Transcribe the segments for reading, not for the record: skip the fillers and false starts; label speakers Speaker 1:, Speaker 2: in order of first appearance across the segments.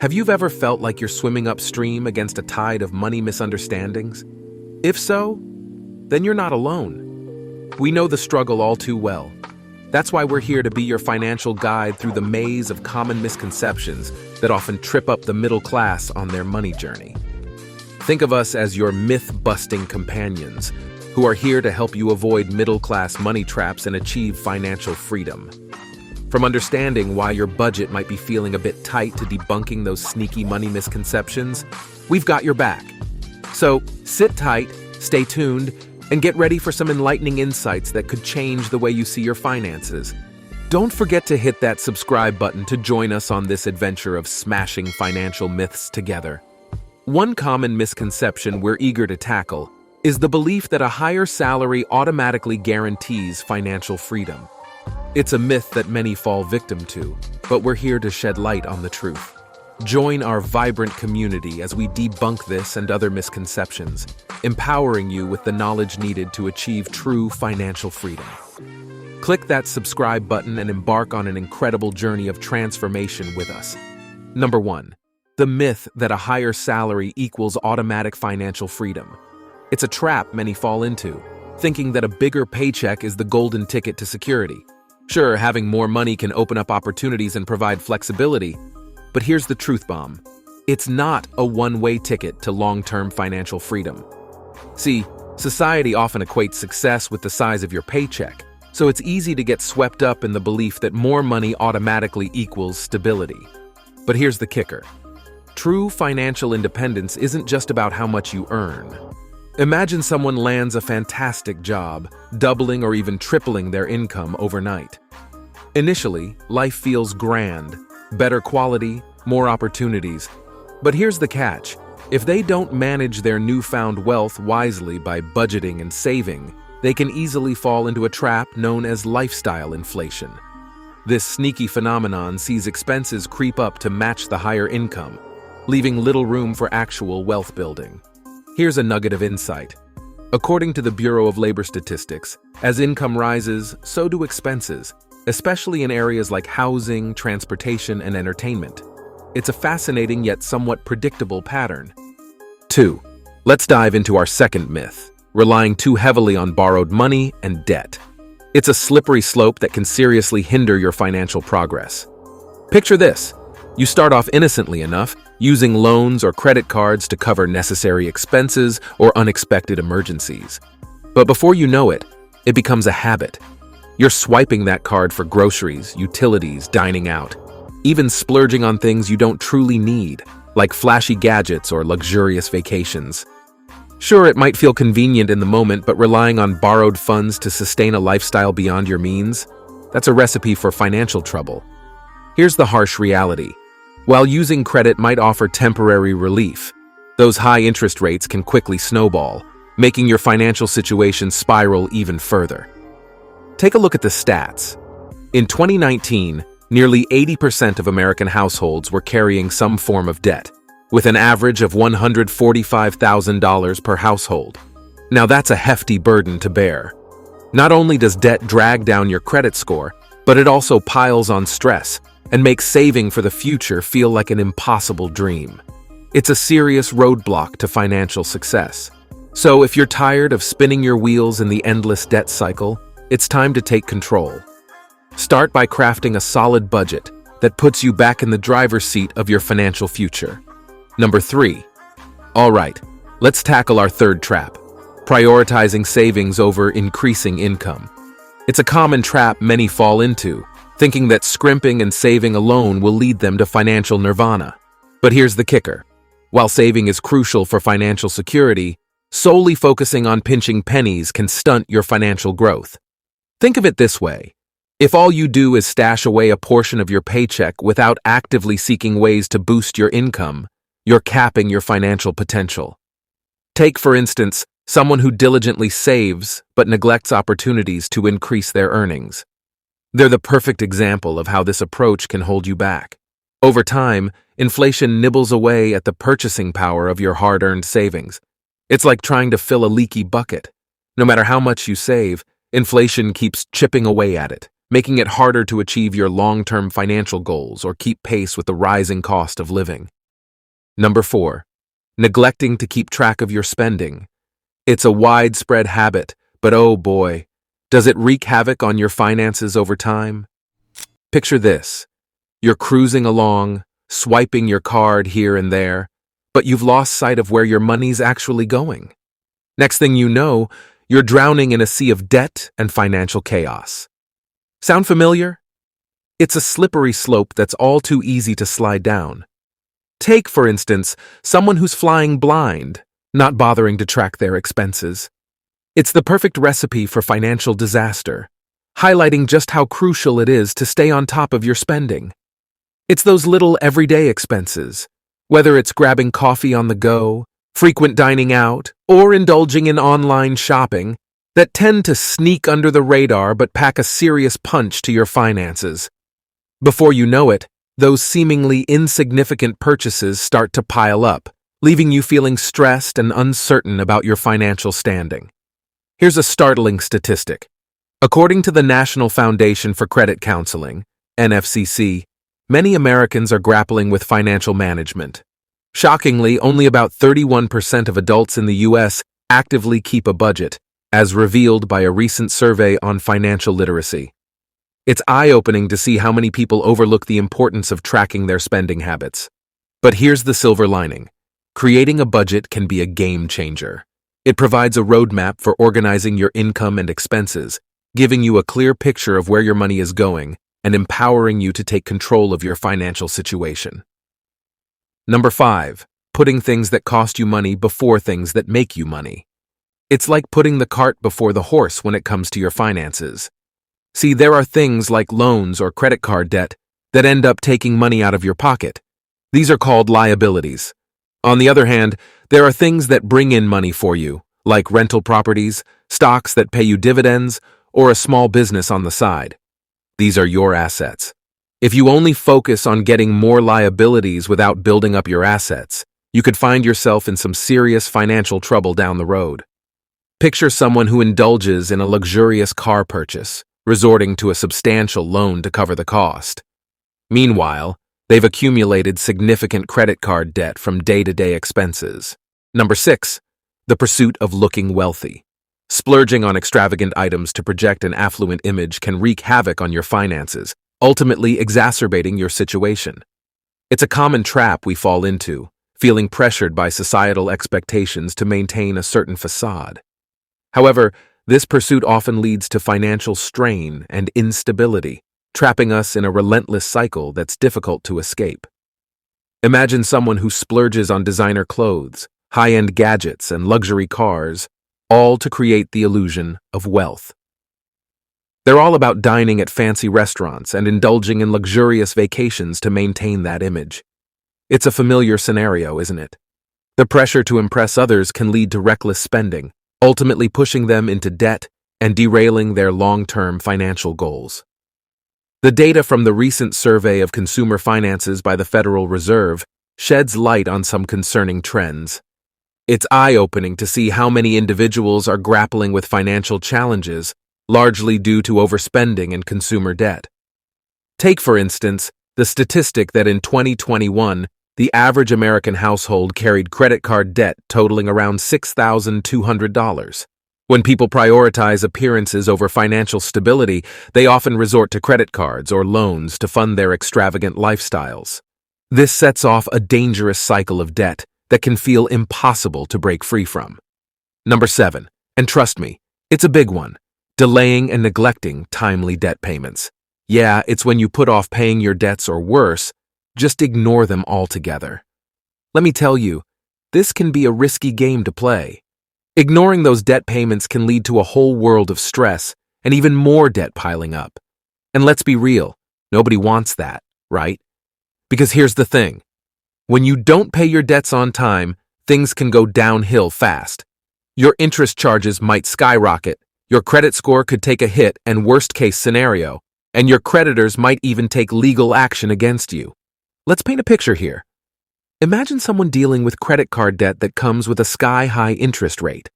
Speaker 1: Have you ever felt like you're swimming upstream against a tide of money misunderstandings? If so, then you're not alone. We know the struggle all too well. That's why we're here to be your financial guide through the maze of common misconceptions that often trip up the middle class on their money journey. Think of us as your myth-busting companions who are here to help you avoid middle-class money traps and achieve financial freedom. From understanding why your budget might be feeling a bit tight to debunking those sneaky money misconceptions, we've got your back. So sit tight, stay tuned, and get ready for some enlightening insights that could change the way you see your finances. Don't forget to hit that subscribe button to join us on this adventure of smashing financial myths together. One common misconception we're eager to tackle is the belief that a higher salary automatically guarantees financial freedom. It's a myth that many fall victim to, but we're here to shed light on the truth. Join our vibrant community as we debunk this and other misconceptions, empowering you with the knowledge needed to achieve true financial freedom. Click that subscribe button and embark on an incredible journey of transformation with us. Number 1. The myth that a higher salary equals automatic financial freedom. It's a trap many fall into, thinking that a bigger paycheck is the golden ticket to security. Sure, having more money can open up opportunities and provide flexibility, but here's the truth bomb. It's not a one-way ticket to long-term financial freedom. See, society often equates success with the size of your paycheck, so it's easy to get swept up in the belief that more money automatically equals stability. But here's the kicker. True financial independence isn't just about how much you earn. Imagine someone lands a fantastic job, doubling or even tripling their income overnight. Initially, life feels grand, better quality, more opportunities. But here's the catch. If they don't manage their newfound wealth wisely by budgeting and saving, they can easily fall into a trap known as lifestyle inflation. This sneaky phenomenon sees expenses creep up to match the higher income, leaving little room for actual wealth building. Here's a nugget of insight. According to the Bureau of Labor Statistics, as income rises, so do expenses, especially in areas like housing, transportation, and entertainment. It's a fascinating yet somewhat predictable pattern. 2. Let's dive into our second myth, relying too heavily on borrowed money and debt. It's a slippery slope that can seriously hinder your financial progress. Picture this. You start off innocently enough, using loans or credit cards to cover necessary expenses or unexpected emergencies. But before you know it, it becomes a habit. You're swiping that card for groceries, utilities, dining out, even splurging on things you don't truly need, like flashy gadgets or luxurious vacations. Sure, it might feel convenient in the moment, but relying on borrowed funds to sustain a lifestyle beyond your means, that's a recipe for financial trouble. Here's the harsh reality. While using credit might offer temporary relief, those high interest rates can quickly snowball, making your financial situation spiral even further. Take a look at the stats. In 2019, nearly 80% of American households were carrying some form of debt, with an average of $145,000 per household. Now that's a hefty burden to bear. Not only does debt drag down your credit score, but it also piles on stress and makes saving for the future feel like an impossible dream. It's a serious roadblock to financial success. So if you're tired of spinning your wheels in the endless debt cycle, it's time to take control. Start by crafting a solid budget that puts you back in the driver's seat of your financial future. Number 3. All right, let's tackle our third trap, prioritizing savings over increasing income. It's a common trap many fall into, thinking that scrimping and saving alone will lead them to financial nirvana. But here's the kicker. While saving is crucial for financial security, solely focusing on pinching pennies can stunt your financial growth. Think of it this way. If all you do is stash away a portion of your paycheck without actively seeking ways to boost your income, you're capping your financial potential. Take, for instance, someone who diligently saves but neglects opportunities to increase their earnings. They're the perfect example of how this approach can hold you back. Over time, inflation nibbles away at the purchasing power of your hard-earned savings. It's like trying to fill a leaky bucket. No matter how much you save, inflation keeps chipping away at it, making it harder to achieve your long-term financial goals or keep pace with the rising cost of living. Number 4. Neglecting to keep track of your spending. It's a widespread habit, but oh boy, does it wreak havoc on your finances over time? Picture this. You're cruising along, swiping your card here and there, but you've lost sight of where your money's actually going. Next thing you know, you're drowning in a sea of debt and financial chaos. Sound familiar? It's a slippery slope that's all too easy to slide down. Take, for instance, someone who's flying blind, not bothering to track their expenses. It's the perfect recipe for financial disaster, highlighting just how crucial it is to stay on top of your spending. It's those little everyday expenses, whether it's grabbing coffee on the go, frequent dining out, or indulging in online shopping, that tend to sneak under the radar but pack a serious punch to your finances. Before you know it, those seemingly insignificant purchases start to pile up, leaving you feeling stressed and uncertain about your financial standing. Here's a startling statistic. According to the National Foundation for Credit Counseling, NFCC, many Americans are grappling with financial management. Shockingly, only about 31% of adults in the U.S. actively keep a budget, as revealed by a recent survey on financial literacy. It's eye-opening to see how many people overlook the importance of tracking their spending habits. But here's the silver lining. Creating a budget can be a game changer. It provides a roadmap for organizing your income and expenses, giving you a clear picture of where your money is going and empowering you to take control of your financial situation. Number 5. Putting things that cost you money before things that make you money. It's like putting the cart before the horse when it comes to your finances. See, there are things like loans or credit card debt that end up taking money out of your pocket. These are called liabilities. On the other hand, there are things that bring in money for you, like rental properties, stocks that pay you dividends, or a small business on the side. These are your assets. If you only focus on getting more liabilities without building up your assets, you could find yourself in some serious financial trouble down the road. Picture someone who indulges in a luxurious car purchase, resorting to a substantial loan to cover the cost. Meanwhile, they've accumulated significant credit card debt from day-to-day expenses. Number 6. The pursuit of looking wealthy. Splurging on extravagant items to project an affluent image can wreak havoc on your finances, ultimately exacerbating your situation. It's a common trap we fall into, feeling pressured by societal expectations to maintain a certain facade. However, this pursuit often leads to financial strain and instability, trapping us in a relentless cycle that's difficult to escape. Imagine someone who splurges on designer clothes, high-end gadgets, and luxury cars, all to create the illusion of wealth. They're all about dining at fancy restaurants and indulging in luxurious vacations to maintain that image. It's a familiar scenario, isn't it? The pressure to impress others can lead to reckless spending, ultimately pushing them into debt and derailing their long-term financial goals. The data from the recent survey of consumer finances by the Federal Reserve sheds light on some concerning trends. It's eye-opening to see how many individuals are grappling with financial challenges, largely due to overspending and consumer debt. Take, for instance, the statistic that in 2021, the average American household carried credit card debt totaling around $6,200. When people prioritize appearances over financial stability, they often resort to credit cards or loans to fund their extravagant lifestyles. This sets off a dangerous cycle of debt that can feel impossible to break free from. Number 7, and trust me, it's a big one, delaying and neglecting timely debt payments. Yeah, it's when you put off paying your debts or worse, just ignore them altogether. Let me tell you, this can be a risky game to play. Ignoring those debt payments can lead to a whole world of stress and even more debt piling up. And let's be real, nobody wants that, right? Because here's the thing. When you don't pay your debts on time, things can go downhill fast. Your interest charges might skyrocket, your credit score could take a hit, and worst-case scenario, and your creditors might even take legal action against you. Let's paint a picture here. Imagine someone dealing with credit card debt that comes with a sky-high interest rate.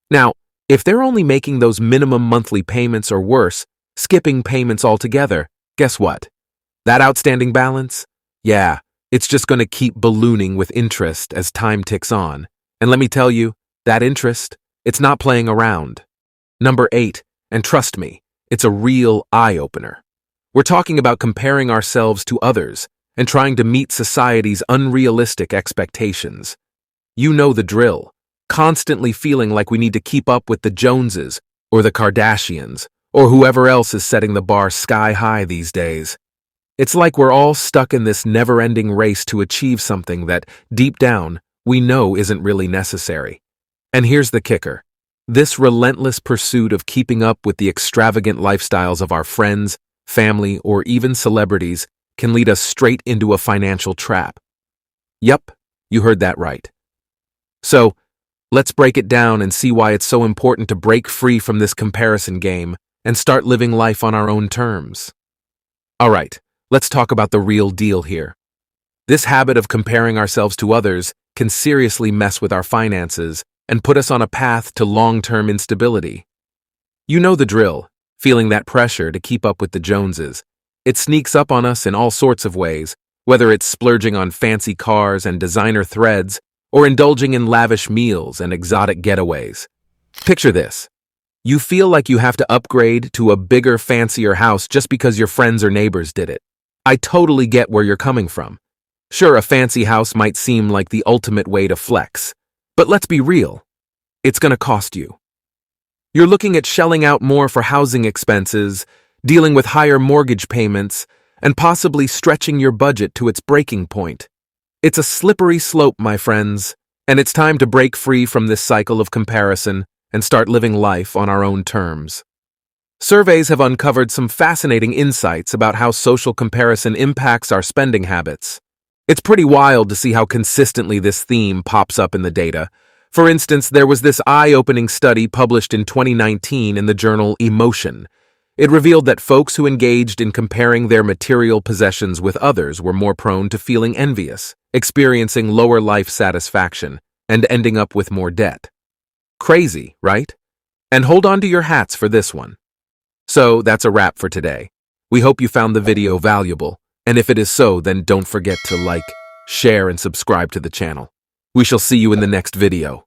Speaker 1: Now, if they're only making those minimum monthly payments or worse, skipping payments altogether, guess what? That outstanding balance? Yeah, it's just going to keep ballooning with interest as time ticks on. And let me tell you, that interest, it's not playing around. Number 8, and trust me, it's a real eye-opener. We're talking about comparing ourselves to others and trying to meet society's unrealistic expectations. You know the drill, constantly feeling like we need to keep up with the Joneses or the Kardashians or whoever else is setting the bar sky high these days. It's like we're all stuck in this never-ending race to achieve something that, deep down, we know isn't really necessary. And here's the kicker. This relentless pursuit of keeping up with the extravagant lifestyles of our friends, family, or even celebrities can lead us straight into a financial trap. Yup, you heard that right. So, let's break it down and see why it's so important to break free from this comparison game and start living life on our own terms. All right, let's talk about the real deal here. This habit of comparing ourselves to others can seriously mess with our finances and put us on a path to long-term instability. You know the drill, feeling that pressure to keep up with the Joneses. It sneaks up on us in all sorts of ways, whether it's splurging on fancy cars and designer threads, or indulging in lavish meals and exotic getaways. Picture this. You feel like you have to upgrade to a bigger, fancier house just because your friends or neighbors did it. I totally get where you're coming from. Sure, a fancy house might seem like the ultimate way to flex, but let's be real. It's going to cost you. You're looking at shelling out more for housing expenses, dealing with higher mortgage payments, and possibly stretching your budget to its breaking point. It's a slippery slope, my friends, and it's time to break free from this cycle of comparison and start living life on our own terms. Surveys have uncovered some fascinating insights about how social comparison impacts our spending habits. It's pretty wild to see how consistently this theme pops up in the data. For instance, there was this eye-opening study published in 2019 in the journal Emotion. It revealed that folks who engaged in comparing their material possessions with others were more prone to feeling envious, experiencing lower life satisfaction, and ending up with more debt. Crazy, right? And hold on to your hats for this one. So that's a wrap for today. We hope you found the video valuable, and if it is so, then don't forget to like, share, and subscribe to the channel. We shall see you in the next video.